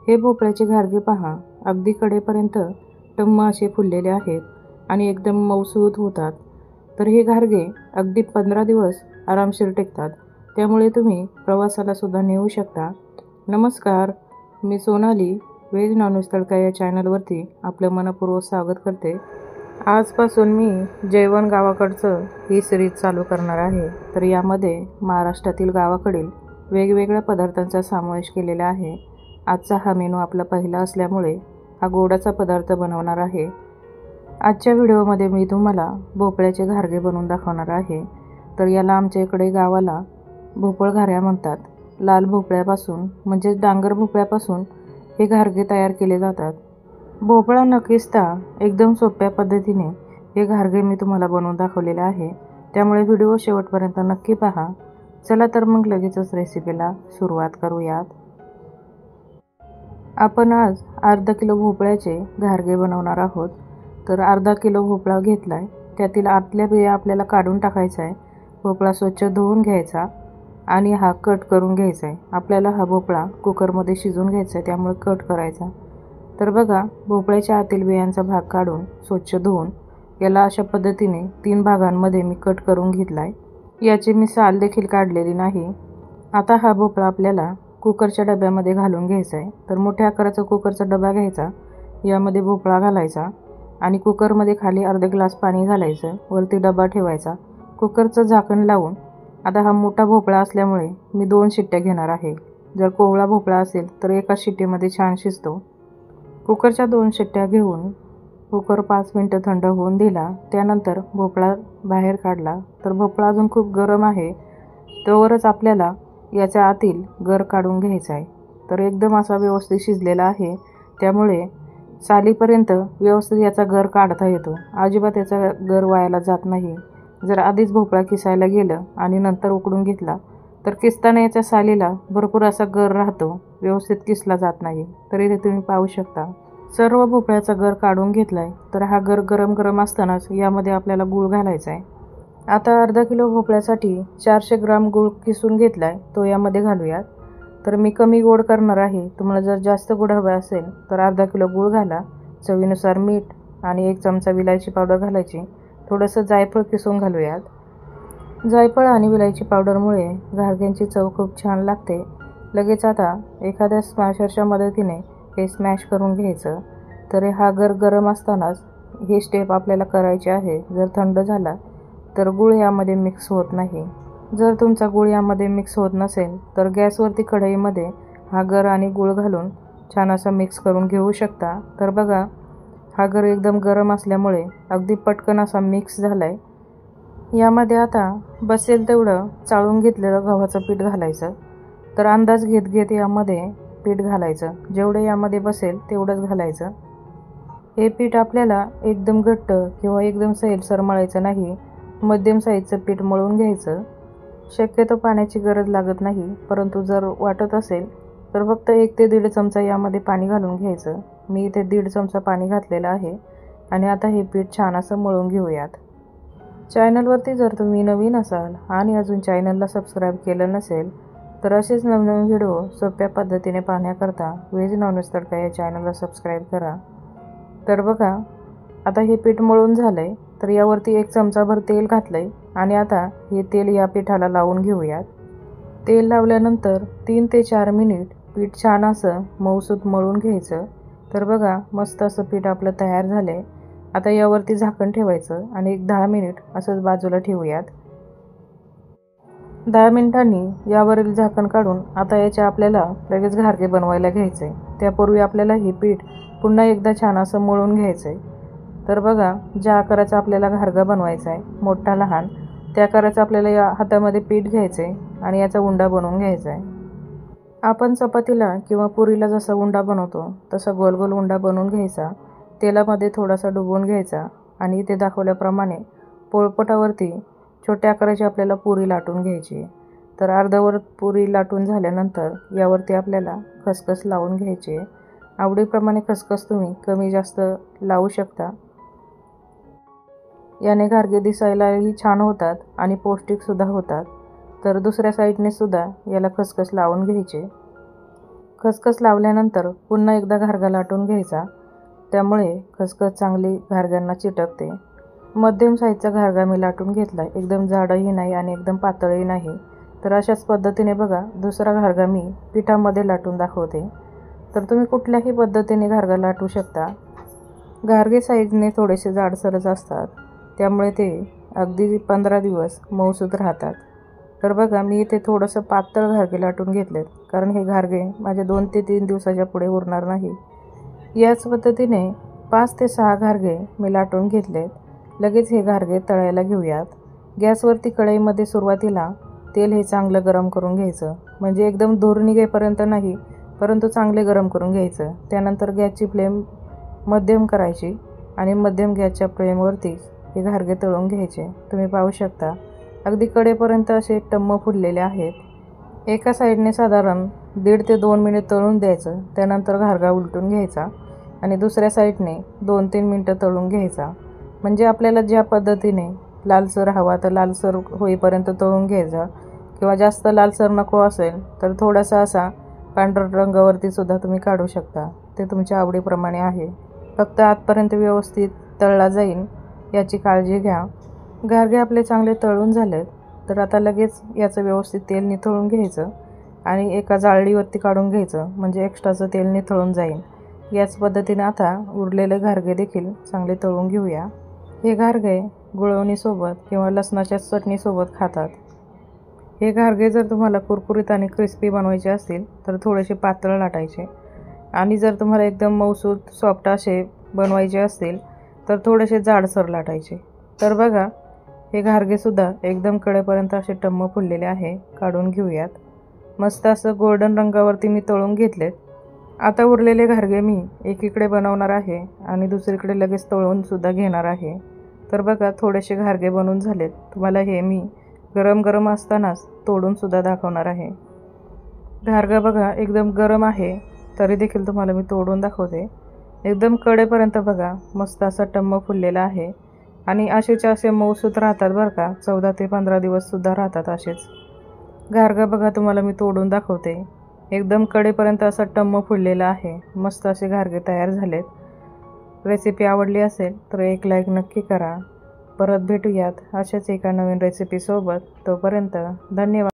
हे भोपळ्याचे घारगे पहा, अगदी कडेपर्यंत टम्म असे फुललेले आहेत आणि एकदम मऊसूत होतात. तर हे घारगे अगदी 15 दिवस आरामशीर टिकतात. त्यामुळे तुम्ही प्रवासाला सुद्धा नेऊ शकता. नमस्कार, मी सोनाली व्हेज नॉनव्हेज तडका या चॅनलवरती आपलं मनपूर्वक स्वागत करते. आजपासून मी जेवण गावाकडचं ही सिरीज चालू करणार आहे. तर यामध्ये महाराष्ट्रातील गावाकडील वेगवेगळ्या पदार्थांचा समावेश केलेला आहे. आजचा हा मेनू आपला पहिला असल्यामुळे हा गोडाचा पदार्थ बनवणार आहे. आजच्या व्हिडिओमध्ये मी तुम्हाला भोपळ्याचे घारगे बनवून दाखवणार आहे. तर याला आमच्या इकडे गावाला भोपळघाऱ्या म्हणतात. लाल भोपळ्यापासून म्हणजेच डांगर भोपळ्यापासून हे घारगे तयार केले जातात. भोपळा न किसता एकदम सोप्या पद्धतीने हे घारगे मी तुम्हाला बनवून दाखवलेले आहे. त्यामुळे व्हिडिओ शेवटपर्यंत नक्की पहा. चला तर मग लगेचच रेसिपीला सुरुवात करूयात. आपण आज अर्धा किलो भोपळ्याचे घारगे बनवणार आहोत. तर अर्धा किलो भोपळा घेतला आहे. त्यातील आतल्या बिया आपल्याला काढून टाकायचा आहे. भोपळा स्वच्छ धुवून घ्यायचा आणि हा कट करून घ्यायचा आहे. आपल्याला हा भोपळा कुकरमध्ये शिजवून घ्यायचा आहे, त्यामुळे कट करायचा. तर बघा, भोपळ्याच्या आतील बियांचा भाग काढून स्वच्छ धुवून याला अशा पद्धतीने 3 भागांमध्ये मी कट करून घेतला आहे. याची मी साल देखील काढलेली नाही. आता हा भोपळा आपल्याला कुकरच्या डब्यामध्ये घालून घ्यायचा आहे. तर मोठ्या आकाराचा कुकरचा डबा घ्यायचा, यामध्ये भोपळा घालायचा आणि कुकरमध्ये खाली अर्धा ग्लास पाणी घालायचं. वरती डबा ठेवायचा, कुकरचं झाकण लावून. आता हा मोठा भोपळा असल्यामुळे मी 2 शिट्ट्या घेणार आहे. जर कोवळा भोपळा असेल तर एका शिट्टीमध्ये छान शिजतो. कुकरच्या 2 शिट्ट्या घेऊन कुकर 5 मिनटं थंड होऊन दिला. त्यानंतर भोपळा बाहेर काढला. तर भोपळा अजून खूप गरम आहे, तोवरच आपल्याला याच्या आतील गर काढून घ्यायचा आहे. तर एकदम असा व्यवस्थित शिजलेला आहे, त्यामुळे सालीपर्यंत व्यवस्थित याचा गर काढता येतो. अजिबात याचा गर वायाला जात नाही. जर आधीच भोपळा किसायला गेलं आणि नंतर उकडून घेतला तर किसताना याच्या सालीला भरपूर असा गर राहतो, व्यवस्थित किसला जात नाही. तर इथे तुम्ही पाहू शकता सर्व भोपळ्याचा गर काढून घेतला आहे. तर हा गर गरम गरम असतानाच यामध्ये आपल्याला गूळ घालायचा आहे. आता अर्धा किलो भोपळ्यासाठी 400 ग्राम गूळ किसून घेतला आहे, तो यामध्ये घालूयात. तर मी कमी गोड करणार आहे. तुम्हाला जर जास्त गोड हवा असेल तर अर्धा किलो गूळ घाला. चवीनुसार मीठ आणि 1 चमचा विलायची पावडर घालायची. थोडंसं जायफळ किसून घालूयात. जायफळ आणि विलायची पावडरमुळे घारग्यांची चव खूप छान लागते. लगेच आता एखाद्या स्मॅशरच्या मदतीने हे स्मॅश करून घ्यायचं. तर हा गर गरम असतानाच ही स्टेप आपल्याला करायची आहे. जर थंड झाला तर गूळ यामध्ये मिक्स होत नाही. जर तुमचा गूळ यामध्ये मिक्स होत नसेल तर गॅसवरती कढईमध्ये हा गर आणि गूळ घालून छान असा मिक्स करून घेऊ शकता. तर बघा, हा गर एकदम गरम असल्यामुळे अगदी पटकन असा मिक्स झाला आहे. यामध्ये आता बसेल तेवढं चाळून घेतलेलं गव्हाचं पीठ घालायचं. तर अंदाज घेत घेत यामध्ये पीठ घालायचं. जेवढं यामध्ये बसेल तेवढंच घालायचं. हे पीठ आपल्याला एकदम घट्ट किंवा एकदम सैलसर मळायचं नाही. मध्यम साईजचं पीठ मळून घ्यायचं. शक्यतो पाण्याची गरज लागत नाही, परंतु जर वाटत असेल तर फक्त 1 ते 1.5 चमचा यामध्ये पाणी घालून घ्यायचं. मी इथे 1.5 चमचा पाणी घातलेलं आहे. आणि आता हे पीठ छान असं मळून घेऊयात. चॅनलवरती जर तुम्ही नवीन असाल आणि अजून चॅनलला सबस्क्राईब केलं नसेल तर असेच नवनवीन व्हिडिओ सोप्या पद्धतीने पाहण्याकरता व्हेज नॉनव्हेज तडका या चॅनलला सबस्क्राईब करा. तर बघा, आता हे पीठ मळून झालं आहे. तर यावरती 1 चमचाभर तेल घातलं आहे आणि आता हे तेल या पिठाला लावून घेऊयात. तेल लावल्यानंतर 3 ते 4 मिनिट पीठ छान असं मऊसूत मळून घ्यायचं. तर बघा, मस्त असं पीठ आपलं तयार झालं आहे. आता यावरती झाकण ठेवायचं आणि 10 मिनिट असंच बाजूला ठेवूयात. 10 मिनिटांनी यावरील झाकण काढून आता याचे आपल्याला लगेच घारगे बनवायला घ्यायचे. त्यापूर्वी आपल्याला हे पीठ पुन्हा एकदा छान असं मळून घ्यायचं आहे. तर बघा, ज्या आकाराचा आपल्याला घारगा बनवायचा आहे, मोठा लहान, त्या आकाराचं आपल्याला या हातामध्ये पीठ घ्यायचं आहे आणि याचा उंडा बनवून घ्यायचा आहे. आपण चपातीला किंवा पुरीला जसा उंडा बनवतो तसा गोल गोल उंडा बनवून घ्यायचा. तेलामध्ये थोडासा डुबवून घ्यायचा आणि इथे दाखवल्याप्रमाणे पोळपाटावरती छोट्या आकाराची आपल्याला पुरी लाटून घ्यायची. तर अर्धवट पुरी लाटून झाल्यानंतर यावरती आपल्याला खसखस लावून घ्यायची. आवडीप्रमाणे खसखस तुम्ही कमी जास्त लावू शकता. याने घारगे दिसायलाही छान होतात आणि पौष्टिकसुद्धा होतात. तर दुसऱ्या साईडने सुद्धा याला खसखस लावून घ्यायचे. खसखस लावल्यानंतर पुन्हा एकदा घारगा लाटून घ्यायचा, त्यामुळे खसखस चांगली घारग्यांना चिटकते. मध्यम साईजचा घारगा मी लाटून घेतला, एकदम जाडही नाही आणि एकदम पातळही नाही. तर अशाच पद्धतीने बघा दुसरा घारगा मी पिठामध्ये लाटून दाखवते. तर तुम्ही कुठल्याही पद्धतीने घारगा लाटू शकता. घारगे साईजने थोडेसे जाडसरच असतात, त्यामुळे ते अगदी 15 दिवस मऊसूत राहतात. तर बघा मी इथे थोडंसं पातळ घारगे लाटून घेतलेत, कारण हे घारगे माझे 2 ते 3 दिवसाच्या पुढे उरणार नाही. याच पद्धतीने 5 ते 6 घारगे मी लाटून घेतलेत. लगेच हे घारगे तळायला घेऊयात. गॅसवरती कढईमध्ये सुरुवातीला तेल हे चांगलं गरम करून घ्यायचं, म्हणजे एकदम धूर निघेपर्यंत नाही, परंतु चांगले गरम करून घ्यायचं. त्यानंतर गॅसची फ्लेम मध्यम करायची आणि मध्यम गॅसच्या फ्लेमवरती हे घारगे तळून घ्यायचे. तुम्ही पाहू शकता अगदी कडेपर्यंत असे टम्म फुललेले आहेत. एका साईडने साधारण 1.5 ते 2 मिनिट तळून द्यायचं. त्यानंतर घारगा उलटून घ्यायचा आणि दुसऱ्या साईडने 2-3 मिनटं तळून घ्यायचा. म्हणजे आपल्याला ज्या पद्धतीने लालसर हवा तर लालसर होईपर्यंत तळून घ्यायचा, किंवा जास्त लालसर नको असेल तर थोडासा असा पांढरा रंगावरती सुद्धा तुम्ही काढू शकता. ते तुमच्या आवडीप्रमाणे आहे. फक्त आतपर्यंत व्यवस्थित तळला जाईल याची काळजी घ्या. घारगे आपले चांगले तळून झालेत, तर आता लगेच याचं व्यवस्थित तेल निथळून घ्यायचं आणि एका जाळीवरती काढून घ्यायचं, म्हणजे एक्स्ट्राचं तेल निथळून जाईल. याच पद्धतीने आता उरलेले घारगे देखील चांगले तळून घेऊया. हे घारगे गुळवणीसोबत किंवा लसणाच्या चटणीसोबत खातात. हे घारगे जर तुम्हाला कुरकुरीत आणि क्रिस्पी बनवायचे असतील तर थोडेसे पातळ लाटायचे, आणि जर तुम्हाला एकदम मऊसूत सॉफ्ट असे बनवायचे असतील तर थोडेसे जाडसर लाटायचे. तर बघा हे घारगेसुद्धा एकदम कडेपर्यंत असे टम्म फुललेले आहे. काढून घेऊयात. मस्त असं गोल्डन रंगावरती मी तळून घेतलेत. आता उरलेले घारगे मी एकीकडे बनवणार आहे आणि दुसरीकडे लगेच तळूनसुद्धा घेणार आहे. तर बघा थोडेसे घारगे बनवून झालेत. तुम्हाला हे मी गरम गरम असतानाच तोडूनसुद्धा दाखवणार आहे. घारगा बघा एकदम गरम आहे, तरी देखील तुम्हाला मी तोडून दाखवते. एकदम कडेपर्यंत बघा मस्त असा टम्म फुललेला आहे, आणि असेच्या असे मऊसूत राहतात बरं का. 14 ते 15 दिवससुद्धा राहतात असेच. घारगा बघा तुम्हाला मी तोडून दाखवते. एकदम कडेपर्यंत असा टम्म फुललेला आहे. मस्त असे घारगे तयार झालेत. रेसिपी आवडली असेल तर एक लाईक नक्की करा. परत भेटूयात अशाच एका नवीन रेसिपीसोबत. तोपर्यंत धन्यवाद.